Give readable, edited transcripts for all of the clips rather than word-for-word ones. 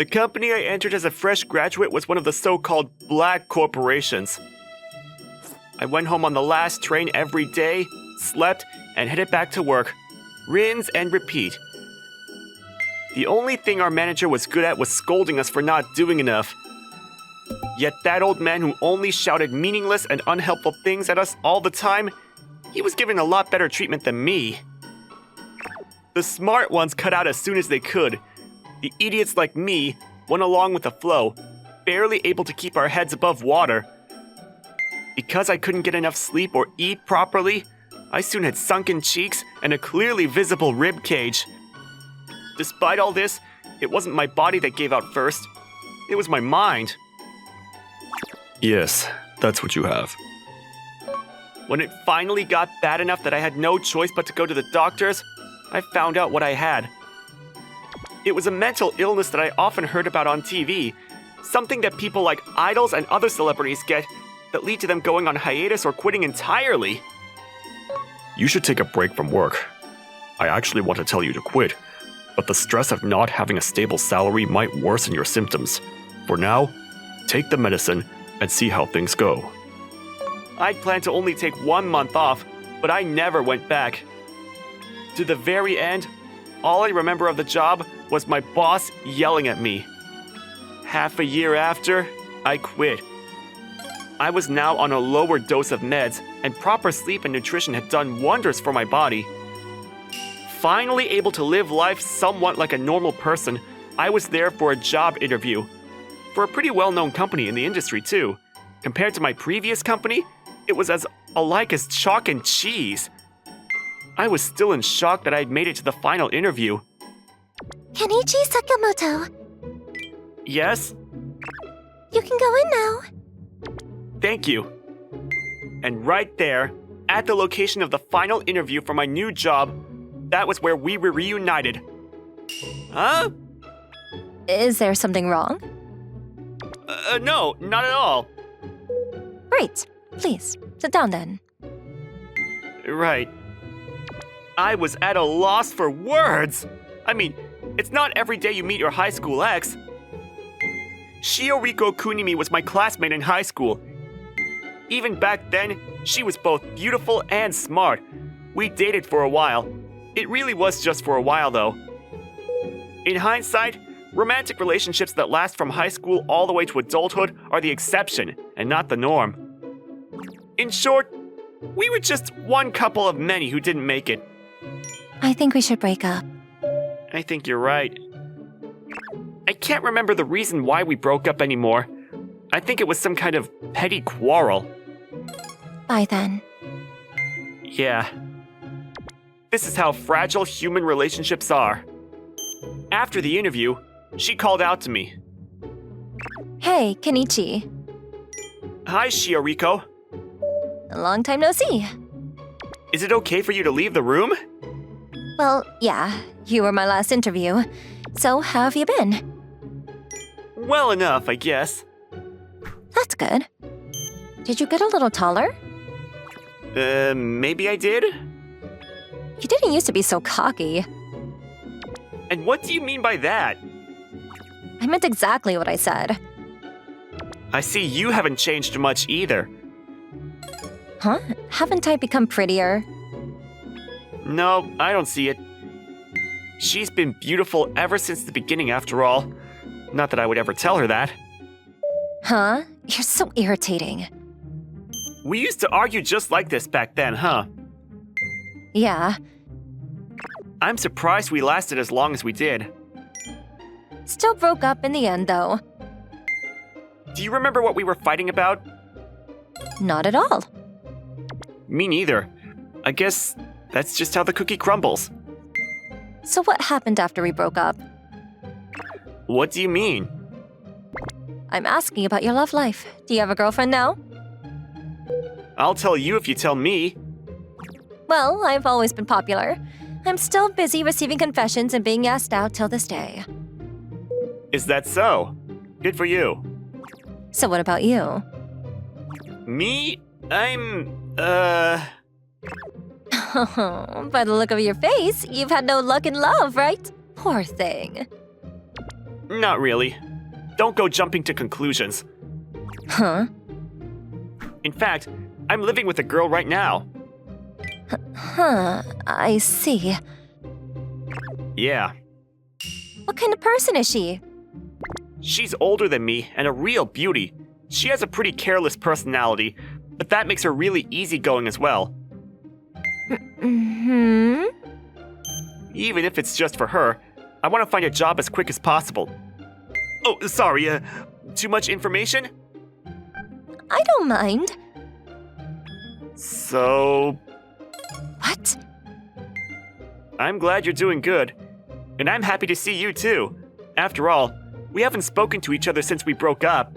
The company I entered as a fresh graduate was one of the so-called black corporations. I went home on the last train every day, slept, and headed back to work. Rinse and repeat. The only thing our manager was good at was scolding us for not doing enough. Yet that old man who only shouted meaningless and unhelpful things at us all the time, he was given a lot better treatment than me. The smart ones cut out as soon as they could. The idiots like me went along with the flow, barely able to keep our heads above water. Because I couldn't get enough sleep or eat properly, I soon had sunken cheeks and a clearly visible rib cage. Despite all this, it wasn't my body that gave out first. It was my mind. Yes, that's what you have. When it finally got bad enough that I had no choice but to go to the doctors, I found out what I had. It was a mental illness that I often heard about on TV, something that people like idols and other celebrities get that lead to them going on hiatus or quitting entirely. You should take a break from work. I actually want to tell you to quit, but the stress of not having a stable salary might worsen your symptoms. For now, take the medicine and see how things go. I'd planned to only take 1 month off, but I never went back. To the very end, all I remember of the job was my boss yelling at me. Half a year after, I quit. I was now on a lower dose of meds, and proper sleep and nutrition had done wonders for my body. Finally able to live life somewhat like a normal person, I was there for a job interview. For a pretty well-known company in the industry, too. Compared to my previous company, it was as alike as chalk and cheese. I was still in shock that I had made it to the final interview. Kenichi Sakamoto, Yes? you can go in now. Thank you. And right there, at the location of the final interview for my new job, that was where we were reunited. Huh? Is there something wrong? No, not at all. Great. Please, sit down then. Right. I was at a loss for words. I mean, it's not every day you meet your high school ex. Shioriko Kunimi was my classmate in high school. Even back then, she was both beautiful and smart. We dated for a while. It really was just for a while, though. In hindsight, romantic relationships that last from high school all the way to adulthood are the exception and not the norm. In short, we were just one couple of many who didn't make it. I think we should break up. I think you're right. I can't remember the reason why we broke up anymore. I think it was some kind of petty quarrel. Bye then. Yeah. This is how fragile human relationships are. After the interview, she called out to me. Hey, Kenichi. Hi, Shioriko. Long time no see. Is it okay for you to leave the room? Well, yeah, you were my last interview. So, how have you been? Well enough, I guess. That's good. Did you get a little taller? Maybe I did? You didn't used to be so cocky. And what do you mean by that? I meant exactly what I said. I see you haven't changed much either. Huh? Haven't I become prettier? No, I don't see it. She's been beautiful ever since the beginning, after all. Not that I would ever tell her that. Huh? You're so irritating. We used to argue just like this back then, huh? Yeah. I'm surprised we lasted as long as we did. Still broke up in the end, though. Do you remember what we were fighting about? Not at all. Me neither. I guess that's just how the cookie crumbles. So what happened after we broke up? What do you mean? I'm asking about your love life. Do you have a girlfriend now? I'll tell you if you tell me. Well, I've always been popular. I'm still busy receiving confessions and being asked out till this day. Is that so? Good for you. So what about you? Me? I'm, By the look of your face, you've had no luck in love, right? Poor thing. Not really. Don't go jumping to conclusions. Huh? In fact, I'm living with a girl right now. Huh, I see. Yeah. What kind of person is she? She's older than me and a real beauty. She has a pretty careless personality, but that makes her really easygoing as well. Hmm? Even if it's just for her, I want to find a job as quick as possible. Oh, sorry, too much information? I don't mind. So, What? I'm glad you're doing good. And I'm happy to see you too. After all, we haven't spoken to each other since we broke up.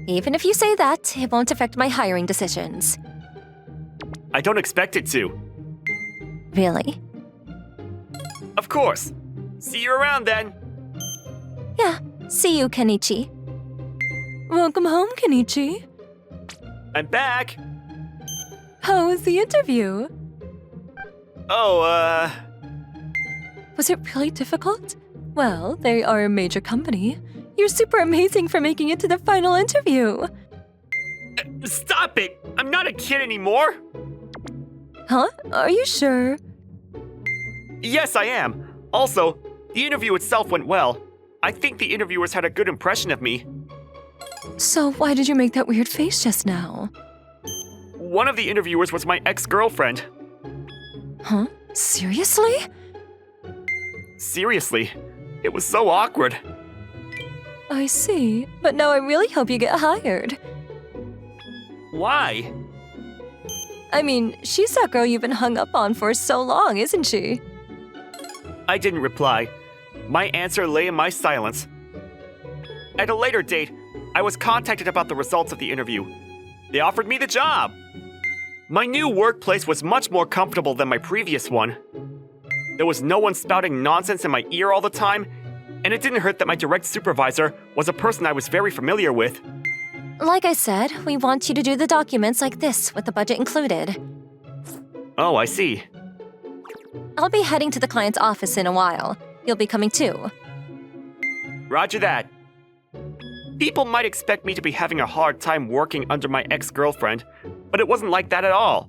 Even if you say that, it won't affect my hiring decisions. I don't expect it to. Really? Of course. See you around then. Yeah. See you, Kenichi. Welcome home, Kenichi. I'm back. How was the interview? Oh, Was it really difficult? Well, they are a major company. You're super amazing for making it to the final interview. Stop it! I'm not a kid anymore! Huh? Are you sure? Yes, I am. Also, the interview itself went well. I think the interviewers had a good impression of me. So why did you make that weird face just now? One of the interviewers was my ex-girlfriend. Huh? Seriously? Seriously, it was so awkward. I see. But now I really hope you get hired. Why? I mean, she's that girl you've been hung up on for so long, isn't she? I didn't reply. My answer lay in my silence. At a later date, I was contacted about the results of the interview. They offered me the job. My new workplace was much more comfortable than my previous one. There was no one spouting nonsense in my ear all the time, and it didn't hurt that my direct supervisor was a person I was very familiar with. Like I said, we want you to do the documents like this with the budget included. Oh, I see. I'll be heading to the client's office in a while. You'll be coming too. Roger that. People might expect me to be having a hard time working under my ex-girlfriend, but it wasn't like that at all.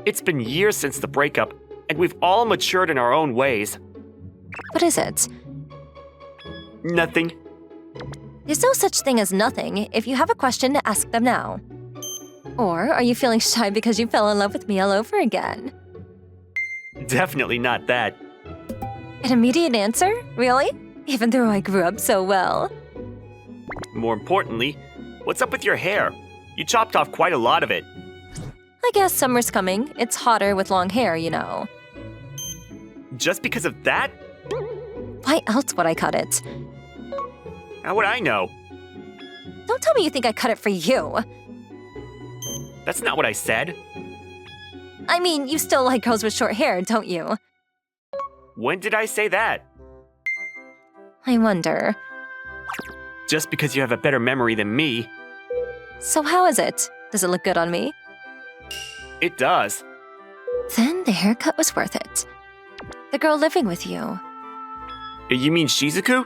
It's been years since the breakup, and we've all matured in our own ways. What is it? Nothing. There's no such thing as nothing. If you have a question, ask them now. Or are you feeling shy because you fell in love with me all over again? Definitely not that. An immediate answer? Really? Even though I grew up so well. More importantly, what's up with your hair? You chopped off quite a lot of it. I guess summer's coming. It's hotter with long hair, you know. Just because of that? Why else would I cut it? How would I know? Don't tell me you think I cut it for you. That's not what I said. I mean, you still like girls with short hair, don't you? When did I say that? I wonder. Just because you have a better memory than me. So how is it? Does it look good on me? It does. Then the haircut was worth it. The girl living with you. You mean Shizuku?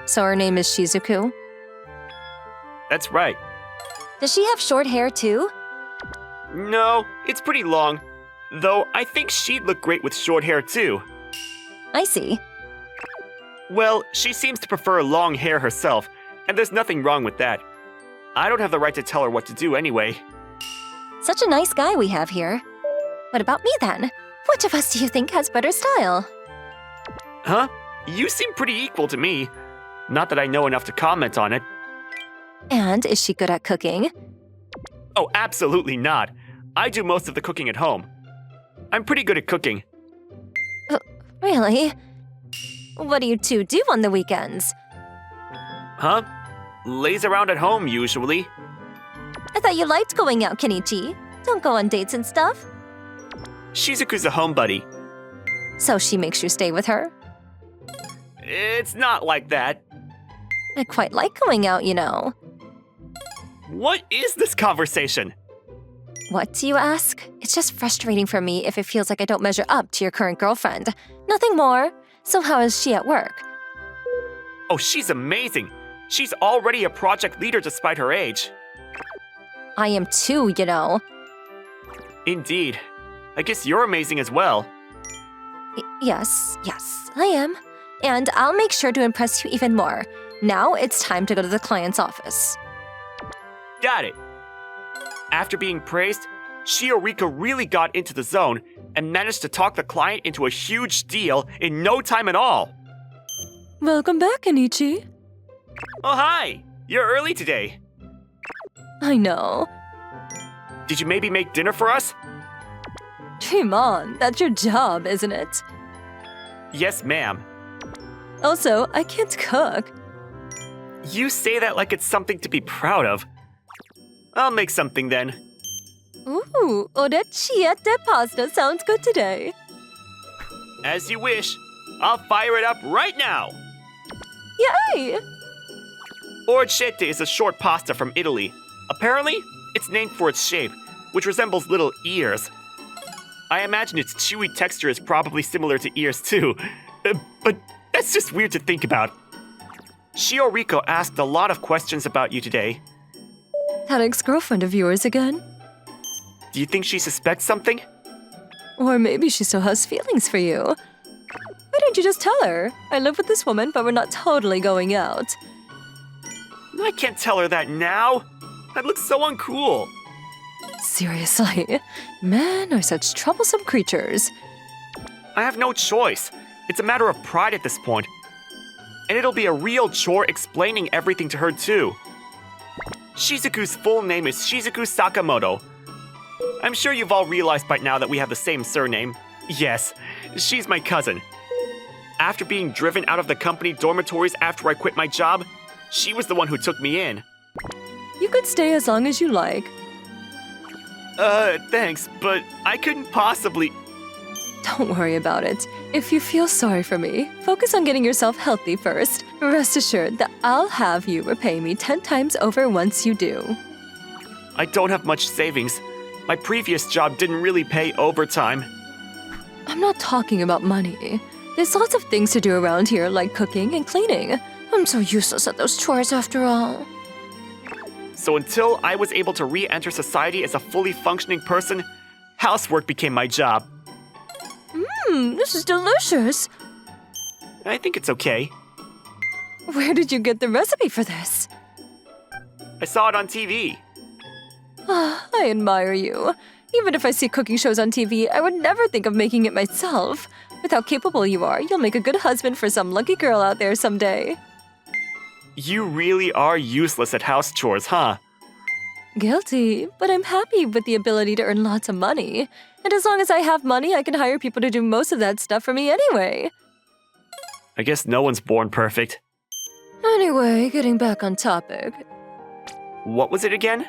So her name is Shizuku? That's right. Does she have short hair too? No, it's pretty long. Though I think she'd look great with short hair too. I see. Well, she seems to prefer long hair herself, and there's nothing wrong with that. I don't have the right to tell her what to do anyway. Such a nice guy we have here. What about me then? Which of us do you think has better style? Huh? You seem pretty equal to me. Not that I know enough to comment on it. And is she good at cooking? Oh, absolutely not. I do most of the cooking at home. I'm pretty good at cooking. Really? What do you two do on the weekends? Huh? Lays around at home, usually. I thought you liked going out, Kenichi. Don't go on dates and stuff. Shizuku's a homebody. So she makes you stay with her? It's not like that. I quite like going out, you know. What is this conversation? What do you ask? It's just frustrating for me if it feels like I don't measure up to your current girlfriend. Nothing more. So how is she at work? Oh, she's amazing. She's already a project leader despite her age. I am too, you know. Indeed. I guess you're amazing as well. Yes, I am. And I'll make sure to impress you even more. Now it's time to go to the client's office. Got it. After being praised, Shioriko really got into the zone and managed to talk the client into a huge deal in no time at all. Welcome back, Anichi. Oh, hi! You're early today. I know. Did you maybe make dinner for us? Dream on, that's your job, isn't it? Yes, ma'am. Also, I can't cook. You say that like it's something to be proud of. I'll make something then. Ooh, orecchiette pasta sounds good today. As you wish. I'll fire it up right now. Yay! Orecchiette is a short pasta from Italy. Apparently, it's named for its shape, which resembles little ears. I imagine its chewy texture is probably similar to ears too. But that's just weird to think about. Shioriko asked a lot of questions about you today. That ex-girlfriend of yours again? Do you think she suspects something? Or maybe she still has feelings for you. Why don't you just tell her? I live with this woman, but we're not totally going out. I can't tell her that now. That looks so uncool. Seriously, men are such troublesome creatures. I have no choice. It's a matter of pride at this point. And it'll be a real chore explaining everything to her too. Shizuku's full name is Shizuku Sakamoto. I'm sure you've all realized by now that we have the same surname. Yes, she's my cousin. After being driven out of the company dormitories after I quit my job, she was the one who took me in. You could stay as long as you like. Thanks, but I couldn't possibly... Don't worry about it. If you feel sorry for me, focus on getting yourself healthy first. Rest assured that I'll have you repay me 10 times over once you do. I don't have much savings. My previous job didn't really pay overtime. I'm not talking about money. There's lots of things to do around here, like cooking and cleaning. I'm so useless at those chores after all. So until I was able to re-enter society as a fully functioning person, housework became my job. This is delicious. I think it's okay. Where did you get the recipe for this? I saw it on TV. I admire you. Even if I see cooking shows on TV, I would never think of making it myself. With how capable you are, you'll make a good husband for some lucky girl out there someday. You really are useless at house chores, huh? Guilty, but I'm happy with the ability to earn lots of money. And as long as I have money, I can hire people to do most of that stuff for me anyway. I guess no one's born perfect. Anyway, getting back on topic. What was it again?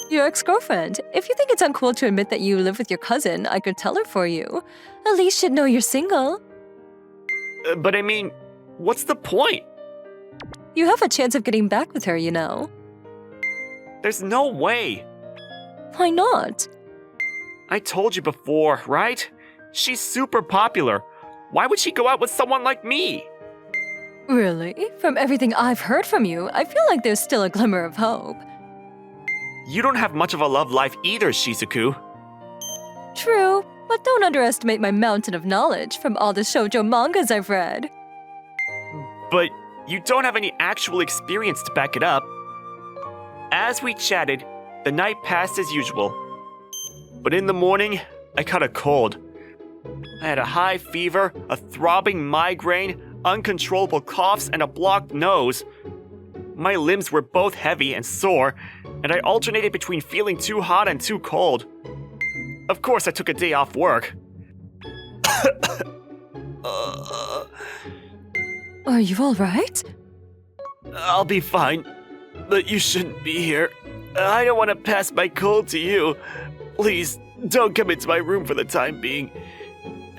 Your ex-girlfriend. If you think it's uncool to admit that you live with your cousin, I could tell her for you. At least she'd know you're single. But I mean, what's the point? You have a chance of getting back with her, you know. There's no way. Why not? I told you before, right? She's super popular. Why would she go out with someone like me? Really? From everything I've heard from you, I feel like there's still a glimmer of hope. You don't have much of a love life either, Shizuku. True, but don't underestimate my mountain of knowledge from all the shoujo mangas I've read. But you don't have any actual experience to back it up. As we chatted, the night passed as usual. But in the morning, I caught a cold. I had a high fever, a throbbing migraine, uncontrollable coughs, and a blocked nose. My limbs were both heavy and sore, and I alternated between feeling too hot and too cold. Of course, I took a day off work. Are you alright? I'll be fine, but you shouldn't be here. I don't want to pass my cold to you. Please, don't come into my room for the time being.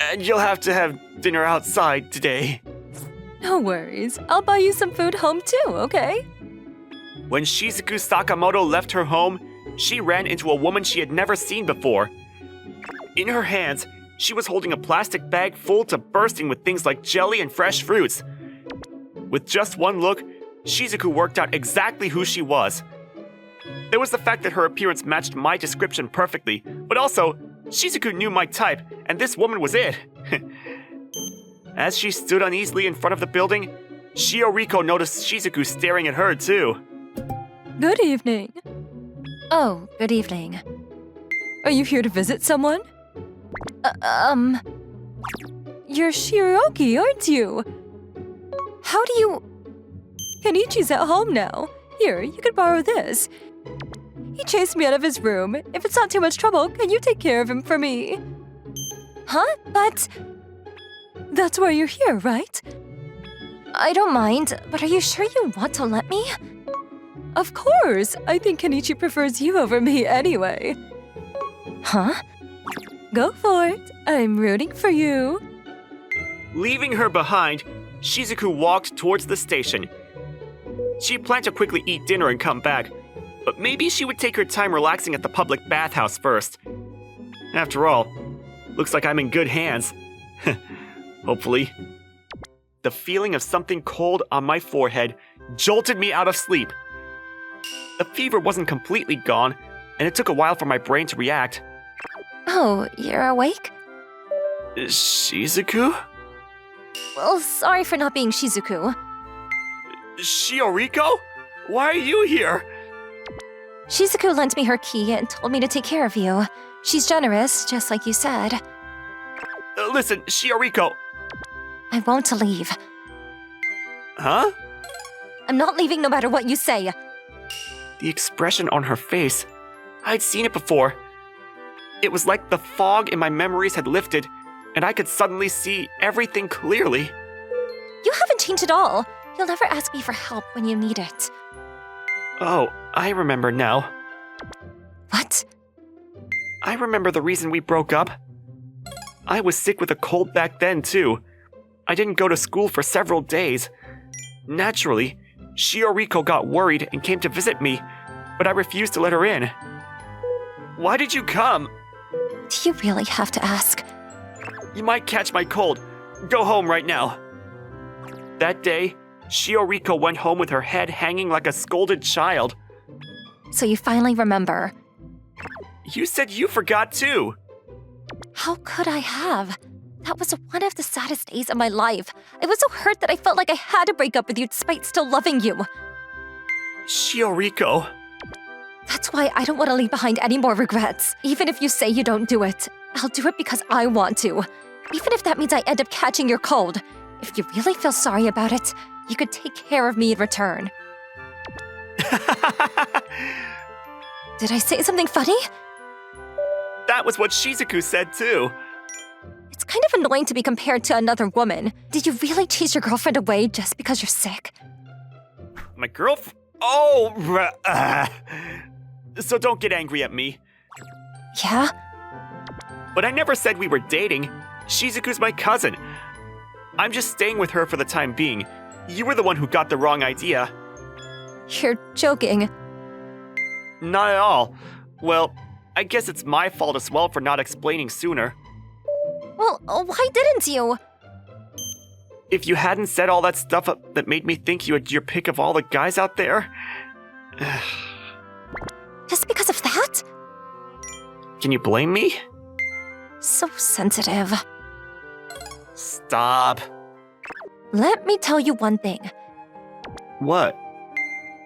And you'll have to have dinner outside today. No worries. I'll buy you some food home too, okay? When Shizuku Sakamoto left her home, she ran into a woman she had never seen before. In her hands, she was holding a plastic bag full to bursting with things like jelly and fresh fruits. With just one look, Shizuku worked out exactly who she was. There was the fact that her appearance matched my description perfectly, but also, Shizuku knew my type, and this woman was it. As she stood uneasily in front of the building, Shioriko noticed Shizuku staring at her too. Good evening. Oh, good evening. Are you here to visit someone? You're Shiroki, aren't you? How do you... Kenichi's at home now. Here, you can borrow this. He chased me out of his room. If it's not too much trouble, can you take care of him for me? Huh? But... That's why you're here, right? I don't mind, but are you sure you want to let me? Of course! I think Kenichi prefers you over me anyway. Huh? Go for it. I'm rooting for you. Leaving her behind, Shizuku walked towards the station. She planned to quickly eat dinner and come back, but maybe she would take her time relaxing at the public bathhouse first. After all, looks like I'm in good hands. Hopefully. The feeling of something cold on my forehead jolted me out of sleep. The fever wasn't completely gone, and it took a while for my brain to react. Oh, you're awake? Shizuku? Well, sorry for not being Shizuku. Shioriko? Why are you here? Shizuku lent me her key and told me to take care of you. She's generous, just like you said. Listen, Shioriko. I won't leave. Huh? I'm not leaving no matter what you say. The expression on her face, I'd seen it before. It was like the fog in my memories had lifted, and I could suddenly see everything clearly. You haven't changed at all. You'll never ask me for help when you need it. Oh, I remember now. What? I remember the reason we broke up. I was sick with a cold back then, too. I didn't go to school for several days. Naturally, Shioriko got worried and came to visit me, but I refused to let her in. Why did you come? Do you really have to ask? You might catch my cold. Go home right now. That day, Shioriko went home with her head hanging like a scolded child. So you finally remember. You said you forgot too. How could I have? That was one of the saddest days of my life. I was so hurt that I felt like I had to break up with you despite still loving you. Shioriko. That's why I don't want to leave behind any more regrets. Even if you say you don't do it, I'll do it because I want to. Even if that means I end up catching your cold. If you really feel sorry about it, you could take care of me in return. Did I say something funny? That was what Shizuku said too. It's kind of annoying to be compared to another woman. Did you really chase your girlfriend away just because you're sick? My girlfriend? Oh, so don't get angry at me. Yeah? But I never said we were dating. Shizuku's my cousin. I'm just staying with her for the time being. You were the one who got the wrong idea. You're joking. Not at all. Well, I guess it's my fault as well for not explaining sooner. Well, why didn't you? If you hadn't said all that stuff that made me think you had your pick of all the guys out there... Just because of that? Can you blame me? So sensitive. Stop. Let me tell you one thing. What?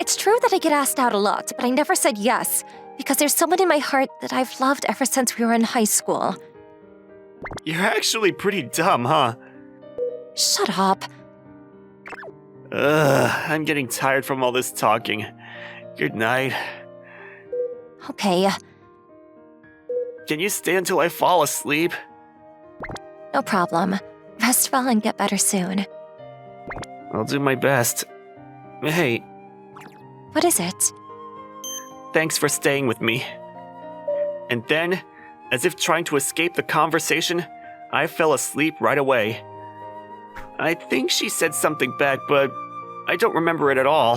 It's true that I get asked out a lot, but I never said yes, because there's someone in my heart that I've loved ever since we were in high school. You're actually pretty dumb, huh? Shut up. I'm getting tired from all this talking. Good night. Okay. Can you stay until I fall asleep? No problem. Rest well and get better soon. I'll do my best. Hey, What is it? thanks for staying with me. And then, as if trying to escape the conversation, I fell asleep right away. I think she said something back, but I don't remember it at all.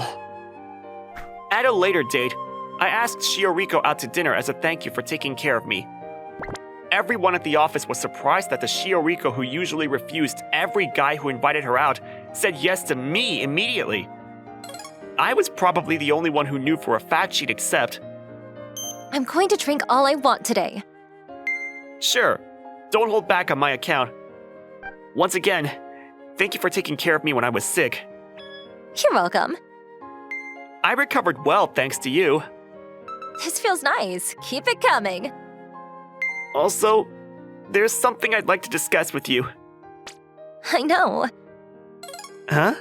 At a later date, I asked Shioriko out to dinner as a thank you for taking care of me. Everyone at the office was surprised that the Shioriko who usually refused every guy who invited her out said yes to me immediately. I was probably the only one who knew for a fact she'd accept. I'm going to drink all I want today. Sure, don't hold back on my account. Once again, thank you for taking care of me when I was sick. You're welcome. I recovered well thanks to you. This feels nice. Keep it coming. Also, there's something I'd like to discuss with you. I know. Huh?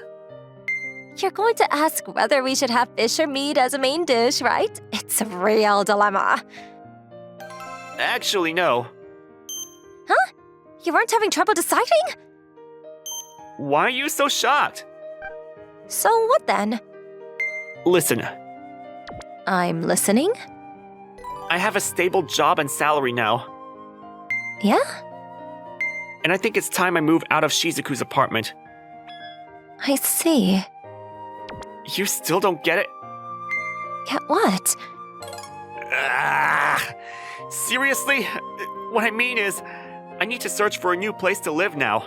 You're going to ask whether we should have fish or meat as a main dish, right? It's a real dilemma. Actually, no. Huh? You weren't having trouble deciding? Why are you so shocked? So what then? Listen, I'm listening. I have a stable job and salary now, Yeah? and I think it's time I move out of Shizuku's apartment. I see. You still don't get it? Get what? Ah, seriously? What I mean is, I need to search for a new place to live now.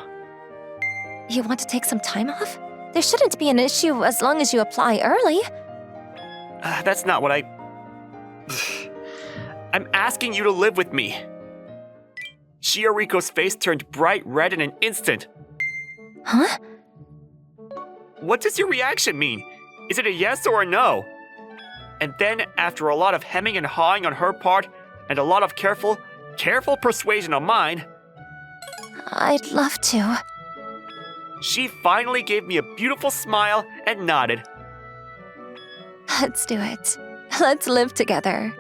You want to take some time off? There shouldn't be an issue as long as you apply early. That's not what I'm asking you to live with me. Shioriko's face turned bright red in an instant. Huh? What does your reaction mean? Is it a yes or a no? And then, after a lot of hemming and hawing on her part, and a lot of careful persuasion on mine, I'd love to. she finally gave me a beautiful smile and nodded. Let's do it. Let's live together.